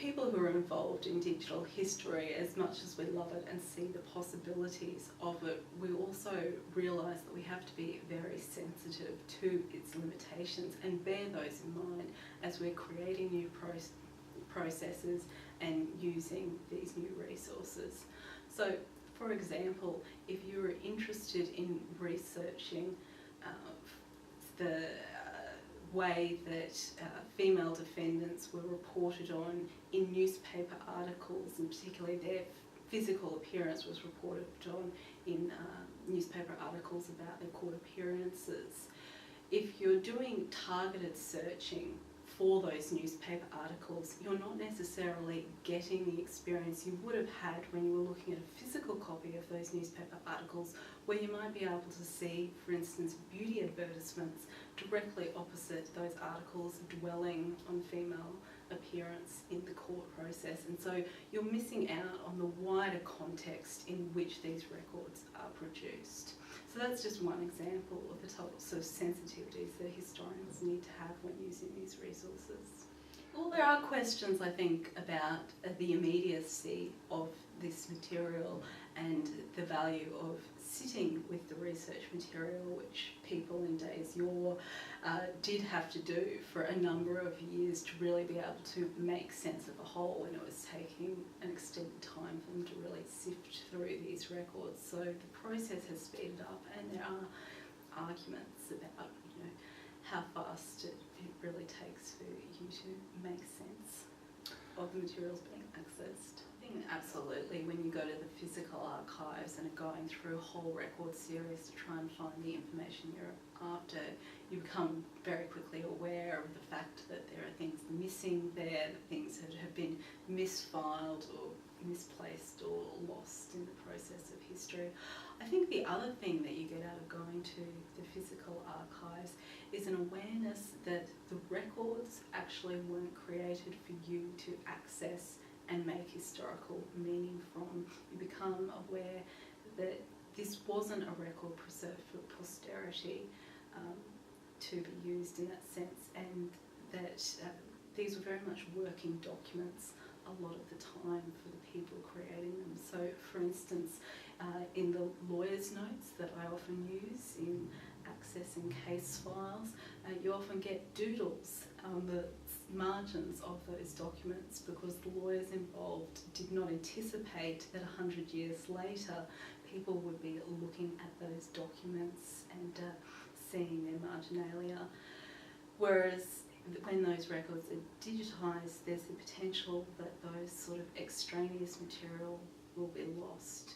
people who are involved in digital history, as much as we love it and see the possibilities of it, we also realise that we have to be very sensitive to its limitations and bear those in mind as we're creating new processes and using these new resources. So, for example, if you're interested in researching the way that female defendants were reported on in newspaper articles, and particularly their physical appearance was reported on in newspaper articles about their court appearances. If you're doing targeted searching for those newspaper articles, you're not necessarily getting the experience you would have had when you were looking at a physical copy of those newspaper articles, where you might be able to see, for instance, beauty advertisements directly opposite those articles dwelling on female appearance in the court process. And so you're missing out on the wider context in which these records are produced. So that's just one example of the sort of sensitivities that historians need to have when using these resources. Well, there are questions, I think, about the immediacy of this material and the value of sitting with the research material, which people in days yore did have to do for a number of years to really be able to make sense of a whole, and it was taking an extended time for them to really sift through these records. So the process has speeded up, and there are arguments about, you know, how fast it really takes for you to make sense of the materials being accessed. I think absolutely, when you go to the physical archives and are going through a whole record series to try and find the information you're after, you become very quickly aware of the fact that there are things missing there, things that have been misfiled or misplaced or lost in the process of history. I think the other thing that you get out of going to the physical archives is an awareness that the records actually weren't created for you to access and make historical meaning from. You become aware that this wasn't a record preserved for posterity to be used in that sense, and that these were very much working documents a lot of the time for the people creating them. So, for instance, in the lawyer's notes that I often use in accessing case files, you often get doodles on the margins of those documents, because the lawyers involved did not anticipate that 100 years later people would be looking at those documents and seeing their marginalia. Whereas when those records are digitised, there's the potential that those sort of extraneous material will be lost.